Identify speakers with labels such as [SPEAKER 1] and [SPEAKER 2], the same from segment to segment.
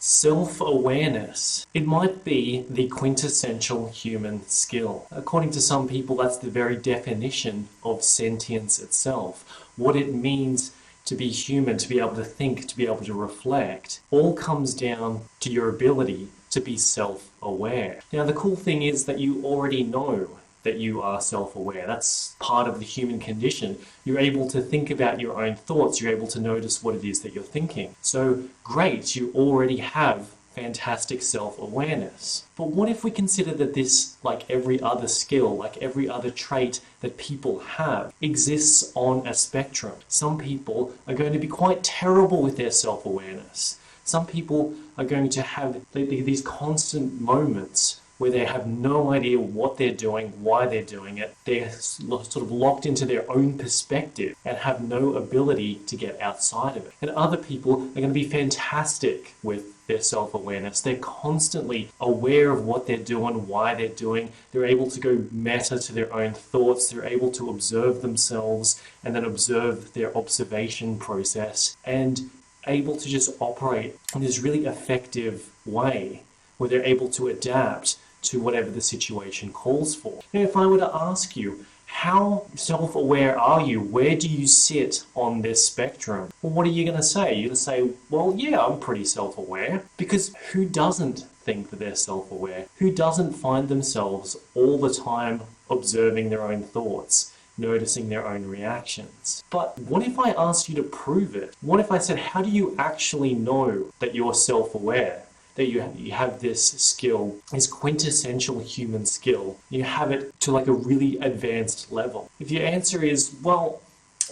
[SPEAKER 1] Self-awareness. It might be the quintessential human skill. According to some people, that's the very definition of sentience itself. What it means to be human, to be able to think, to be able to reflect, all comes down to your ability to be self-aware. Now, the cool thing is that you already know that you are self-aware. That's part of the human condition. You're able to think about your own thoughts. You're able to notice what it is that you're thinking. So great, you already have fantastic self-awareness. But what if we consider that this, like every other skill, like every other trait that people have, exists on a spectrum? Some people are going to be quite terrible with their self-awareness. Some people are going to have these constant moments where they have no idea what they're doing, why they're doing it. They're sort of locked into their own perspective and have no ability to get outside of it. And other people are going to be fantastic with their self-awareness. They're constantly aware of what they're doing, why they're doing. They're able to go meta to their own thoughts. They're able to observe themselves and then observe their observation process and able to just operate in this really effective way where they're able to adapt to whatever the situation calls for. Now, if I were to ask you, how self-aware are you? Where do you sit on this spectrum? Well, what are you going to say? You're going to say, well, yeah, I'm pretty self-aware. Because who doesn't think that they're self-aware? Who doesn't find themselves all the time observing their own thoughts, noticing their own reactions? But what if I asked you to prove it? What if I said, how do you actually know that you're self-aware? That you have this skill, this quintessential human skill. You have it to like a really advanced level. If your answer is, well,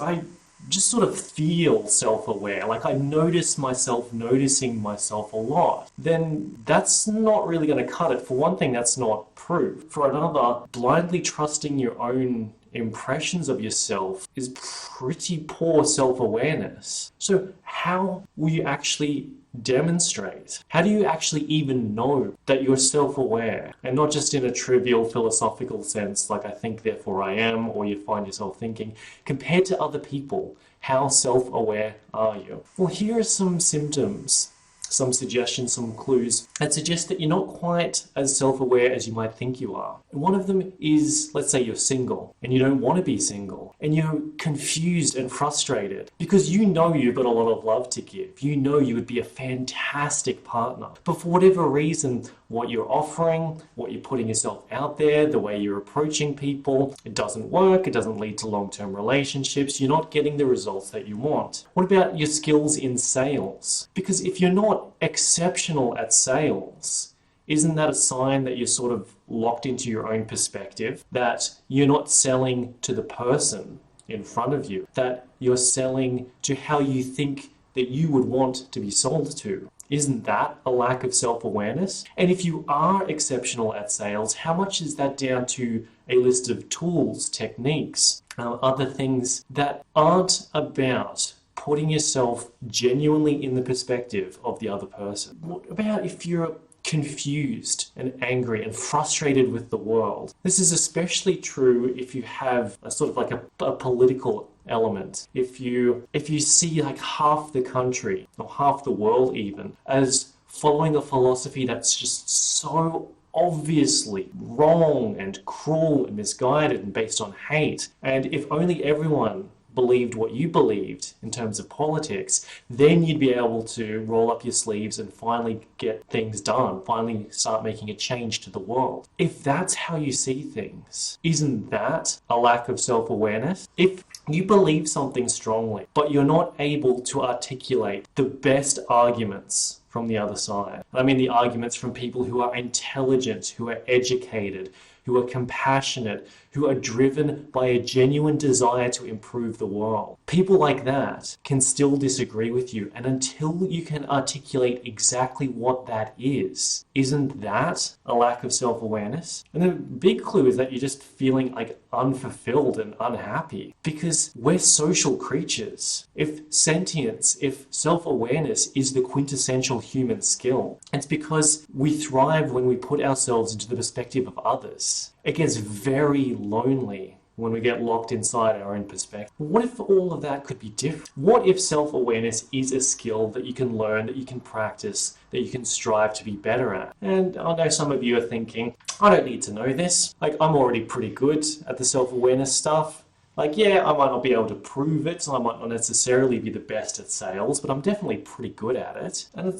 [SPEAKER 1] I just sort of feel self-aware, like I notice myself noticing myself a lot, then that's not really going to cut it. For one thing, that's not proof. For another, blindly trusting your own impressions of yourself is pretty poor self-awareness. So how will you actually demonstrate? How do you actually even know that you're self-aware? And not just in a trivial philosophical sense, like I think therefore I am, or you find yourself thinking. Compared to other people, how self-aware are you? Well, here are some symptoms, some suggestions, some clues that suggest that you're not quite as self-aware as you might think you are. And one of them is, let's say you're single and you don't want to be single and you're confused and frustrated because you know you've got a lot of love to give. You know you would be a fantastic partner. But for whatever reason, what you're offering, what you're putting yourself out there, the way you're approaching people, it doesn't work, it doesn't lead to long-term relationships, you're not getting the results that you want. What about your skills in sales? Because if you're not exceptional at sales, isn't that a sign that you're sort of locked into your own perspective, that you're not selling to the person in front of you, that you're selling to how you think that you would want to be sold to? Isn't that a lack of self-awareness? And if you are exceptional at sales, how much is that down to a list of tools, techniques, other things that aren't about putting yourself genuinely in the perspective of the other person? What about if you're confused and angry and frustrated with the world? This is especially true if you have a sort of like a political element. If you see like half the country or half the world even as following a philosophy that's just so obviously wrong and cruel and misguided and based on hate, and if only everyone believed what you believed in terms of politics, then you'd be able to roll up your sleeves and finally get things done, finally start making a change to the world. If that's how you see things, isn't that a lack of self-awareness? If you believe something strongly, but you're not able to articulate the best arguments from the other side. I mean the arguments from people who are intelligent, who are educated, who are compassionate, who are driven by a genuine desire to improve the world. People like that can still disagree with you, and until you can articulate exactly what that is, isn't that a lack of self-awareness? And the big clue is that you're just feeling like unfulfilled and unhappy, because we're social creatures. If sentience, if self-awareness is the quintessential human skill, it's because we thrive when we put ourselves into the perspective of others. It gets very lonely when we get locked inside our own perspective. What if all of that could be different? What if self-awareness is a skill that you can learn, that you can practice, that you can strive to be better at. And I know some of you are thinking, I don't need to know this. Like, I'm already pretty good at the self-awareness stuff. Like, yeah, I might not be able to prove it, so I might not necessarily be the best at sales, but I'm definitely pretty good at it. And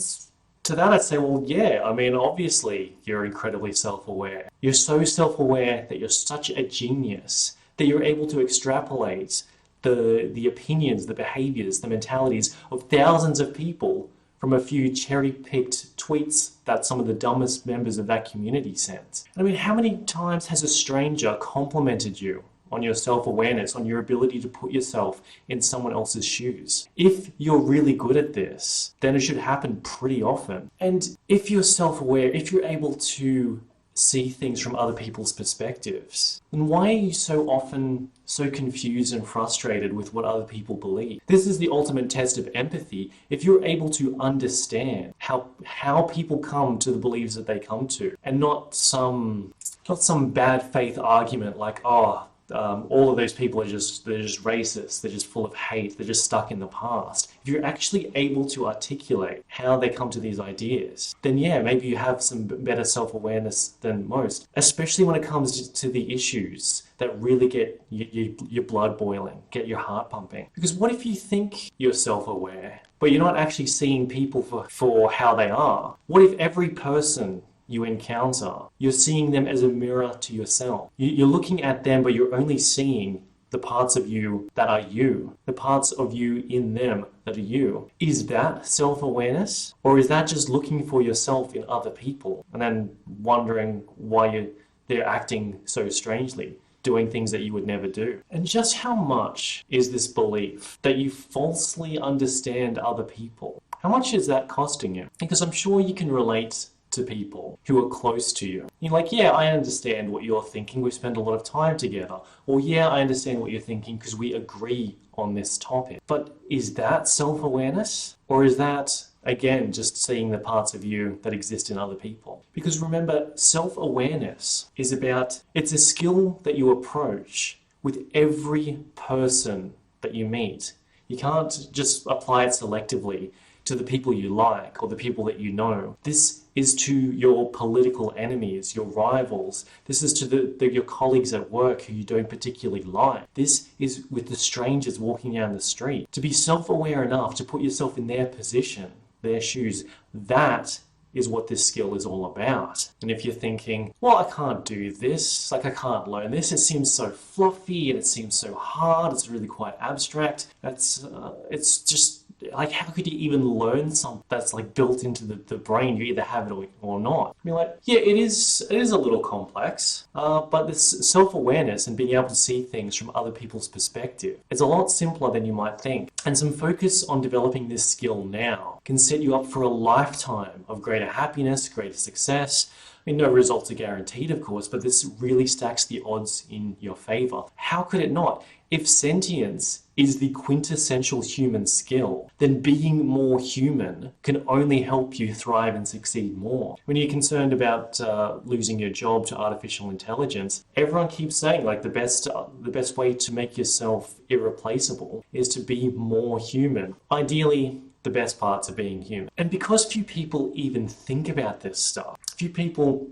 [SPEAKER 1] to that I'd say, well, yeah, I mean, obviously you're incredibly self-aware. You're so self-aware that you're such a genius that you're able to extrapolate the opinions, the behaviors, the mentalities of thousands of people from a few cherry-picked tweets that some of the dumbest members of that community sent. I mean, how many times has a stranger complimented you on your self-awareness, on your ability to put yourself in someone else's shoes? If you're really good at this, then it should happen pretty often. And if you're self-aware, if you're able to see things from other people's perspectives, then why are you so often so confused and frustrated with what other people believe? This is the ultimate test of empathy. If you're able to understand how people come to the beliefs that they come to, and not some bad faith argument like, all of those people they're just racist, they're just full of hate, they're just stuck in the past. If you're actually able to articulate how they come to these ideas, then yeah, maybe you have some better self-awareness than most, especially when it comes to the issues that really get your blood boiling, get your heart pumping. Because what if you think you're self-aware, but you're not actually seeing people for how they are? What if every person you encounter, you're seeing them as a mirror to yourself? You're looking at them, but you're only seeing the parts of you that are you, the parts of you in them that are you. Is that self-awareness? Or is that just looking for yourself in other people and then wondering why they're acting so strangely, doing things that you would never do? And just how much is this belief that you falsely understand other people? How much is that costing you? Because I'm sure you can relate to people who are close to you. You're like, yeah, I understand what you're thinking. We spend a lot of time together. Or yeah, I understand what you're thinking because we agree on this topic. But is that self-awareness? Or is that, again, just seeing the parts of you that exist in other people? Because remember, self-awareness is it's a skill that you approach with every person that you meet. You can't just apply it selectively to the people you like or the people that you know. This is to your political enemies, your rivals. This is to your colleagues at work who you don't particularly like. This is with the strangers walking down the street. To be self-aware enough to put yourself in their position, their shoes, that is what this skill is all about. And if you're thinking, well, I can't do this, like I can't learn this, it seems so fluffy and it seems so hard, it's really quite abstract, it's just, like, how could you even learn something that's like built into the brain? You either have it or not. I mean, like, yeah, it is a little complex, but this self-awareness and being able to see things from other people's perspective, it's a lot simpler than you might think. And some focus on developing this skill now can set you up for a lifetime of greater happiness, greater success. I mean, no results are guaranteed, of course, but this really stacks the odds in your favor. How could it not? If sentience is the quintessential human skill, then being more human can only help you thrive and succeed more. When you're concerned about losing your job to artificial intelligence, everyone keeps saying, like, the best way to make yourself irreplaceable is to be more human. Ideally, the best parts of being human. And because few people even think about this stuff, few people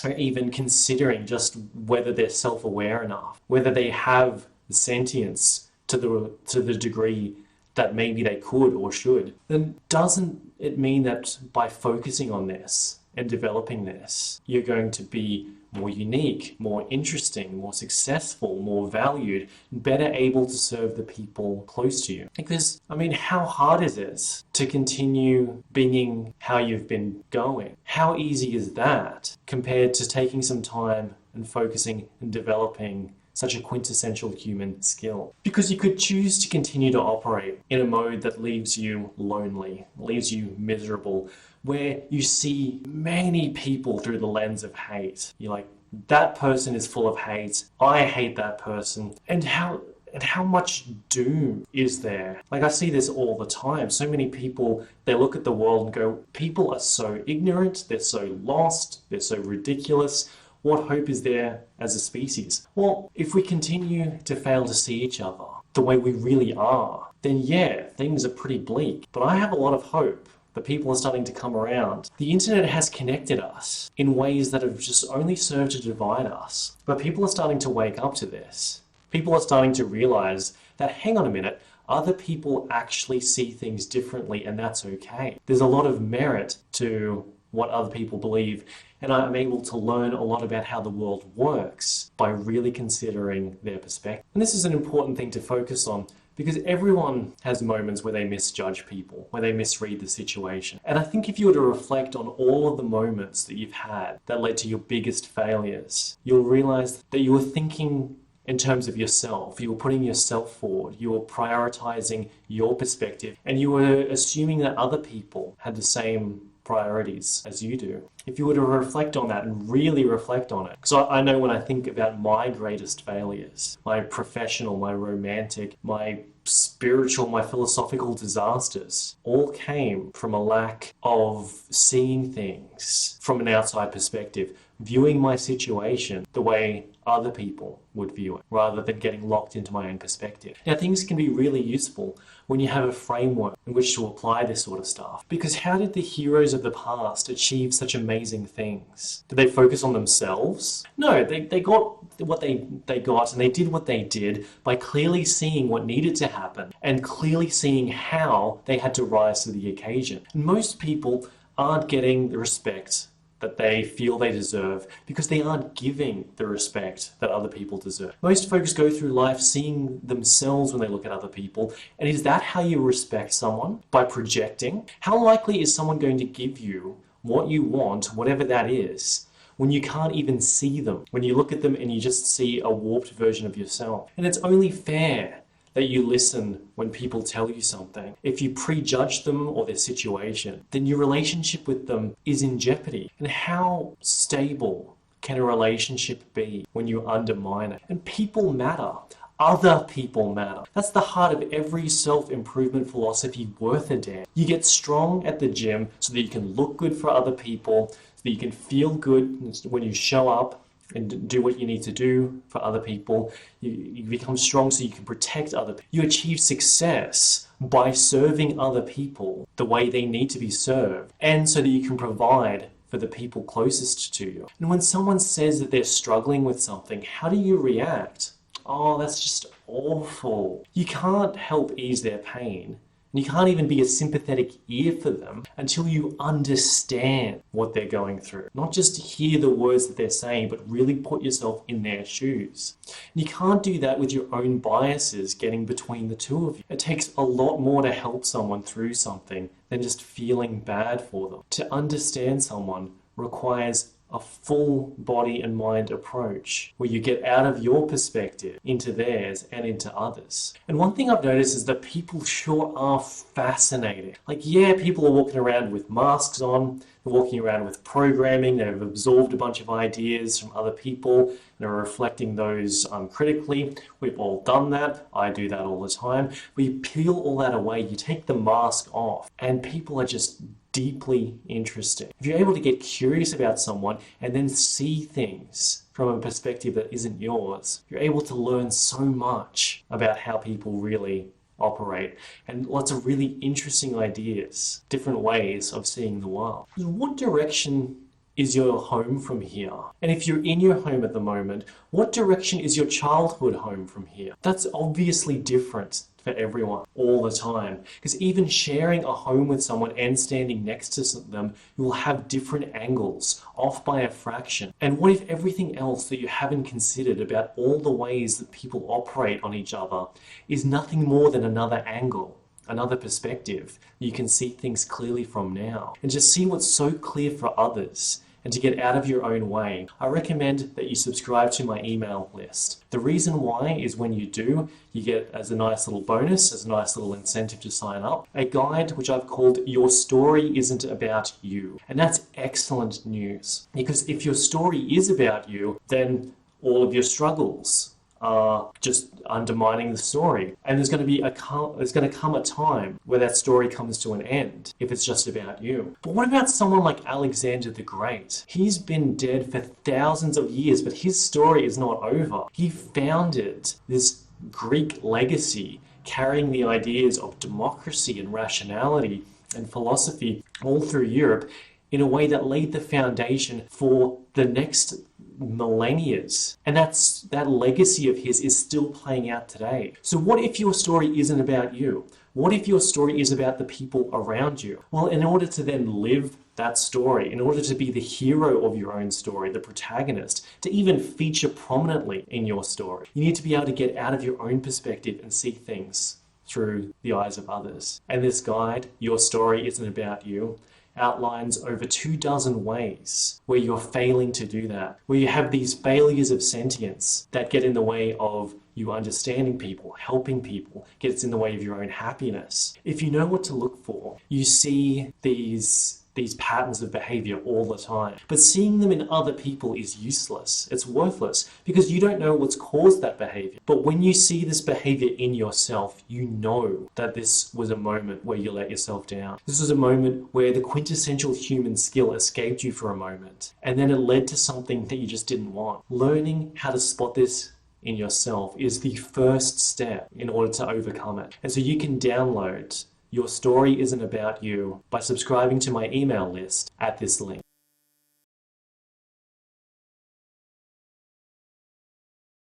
[SPEAKER 1] are even considering just whether they're self-aware enough, whether they have the sentience to the degree that maybe they could or should, then doesn't it mean that by focusing on this and developing this, you're going to be more unique, more interesting, more successful, more valued, better able to serve the people close to you? Because, I mean, how hard is it to continue being how you've been going? How easy is that compared to taking some time and focusing and developing such a quintessential human skill? Because you could choose to continue to operate in a mode that leaves you lonely, leaves you miserable, where you see many people through the lens of hate. You're like, that person is full of hate, I hate that person. And how much doom is there? Like, I see this all the time. So many people, they look at the world and go, people are so ignorant, they're so lost, they're so ridiculous. What hope is there as a species? Well, if we continue to fail to see each other the way we really are, then yeah, things are pretty bleak. But I have a lot of hope that people are starting to come around. The internet has connected us in ways that have just only served to divide us. But people are starting to wake up to this. People are starting to realize that, hang on a minute, other people actually see things differently, and that's okay. There's a lot of merit to what other people believe, and I'm able to learn a lot about how the world works by really considering their perspective. And this is an important thing to focus on, because everyone has moments where they misjudge people, where they misread the situation. And I think if you were to reflect on all of the moments that you've had that led to your biggest failures, you'll realize that you were thinking in terms of yourself. You were putting yourself forward. You were prioritizing your perspective, and you were assuming that other people had the same priorities as you do. If you were to reflect on that and really reflect on it, because I know when I think about my greatest failures, my professional, my romantic, my spiritual, my philosophical disasters, all came from a lack of seeing things from an outside perspective, viewing my situation the way other people would view it, rather than getting locked into my own perspective. Now, things can be really useful when you have a framework in which to apply this sort of stuff. Because how did the heroes of the past achieve such amazing things? Did they focus on themselves? No, they got what they got, and they did what they did by clearly seeing what needed to happen and clearly seeing how they had to rise to the occasion. And most people aren't getting the respect that they feel they deserve because they aren't giving the respect that other people deserve. Most folks go through life seeing themselves when they look at other people, and is that how you respect someone? By projecting? How likely is someone going to give you what you want, whatever that is, when you can't even see them, when you look at them and you just see a warped version of yourself? And it's only fair that you listen when people tell you something. If you prejudge them or their situation, then your relationship with them is in jeopardy. And how stable can a relationship be when you undermine it? And people matter. Other people matter. That's the heart of every self-improvement philosophy worth a damn. You get strong at the gym so that you can look good for other people, so that you can feel good when you show up and do what you need to do for other people. You become strong so you can protect other people. You achieve success by serving other people the way they need to be served, and so that you can provide for the people closest to you. And when someone says that they're struggling with something, how do you react? Oh, that's just awful. You can't help ease their pain. And you can't even be a sympathetic ear for them until you understand what they're going through. Not just hear the words that they're saying, but really put yourself in their shoes. And you can't do that with your own biases getting between the two of you. It takes a lot more to help someone through something than just feeling bad for them. To understand someone requires a full body and mind approach where you get out of your perspective into theirs and into others. And one thing I've noticed is that people sure are fascinating. Like, yeah, people are walking around with masks on, they're walking around with programming, they've absorbed a bunch of ideas from other people and are reflecting those critically. We've all done that. I do that all the time. But you peel all that away, you take the mask off, and people are just deeply interesting. If you're able to get curious about someone and then see things from a perspective that isn't yours, you're able to learn so much about how people really operate, and lots of really interesting ideas, different ways of seeing the world. What direction is your home from here? And if you're in your home at the moment, what direction is your childhood home from here? That's obviously different for everyone all the time, because even sharing a home with someone and standing next to them, you will have different angles, off by a fraction. And what if everything else that you haven't considered about all the ways that people operate on each other is nothing more than another angle, another perspective you can see things clearly from now, and just see what's so clear for others? And to get out of your own way, I recommend that you subscribe to my email list. The reason why is when you do, you get, as a nice little bonus, as a nice little incentive to sign up, a guide which I've called Your Story Isn't About You. And that's excellent news, because if your story is about you, then all of your struggles are just undermining the story. And there's going to come a time where that story comes to an end if it's just about you. But what about someone like Alexander the Great? He's been dead for thousands of years, but his story is not over. He founded this Greek legacy carrying the ideas of democracy and rationality and philosophy all through Europe in a way that laid the foundation for the next millennia. And that legacy of his is still playing out today. So what if your story isn't about you? What if your story is about the people around you? Well, in order to then live that story, in order to be the hero of your own story, the protagonist, to even feature prominently in your story, you need to be able to get out of your own perspective and see things through the eyes of others. And this guide, Your Story Isn't About You, outlines over 24 ways where you're failing to do that, where you have these failures of sentience that get in the way of you understanding people, helping people, gets in the way of your own happiness. If you know what to look for, you see these patterns of behavior all the time. But seeing them in other people is useless. It's worthless because you don't know what's caused that behavior. But when you see this behavior in yourself, you know that this was a moment where you let yourself down. This was a moment where the quintessential human skill escaped you for a moment, and then it led to something that you just didn't want. Learning how to spot this in yourself is the first step in order to overcome it. And so you can download Your Story Isn't About You by subscribing to my email list at this link.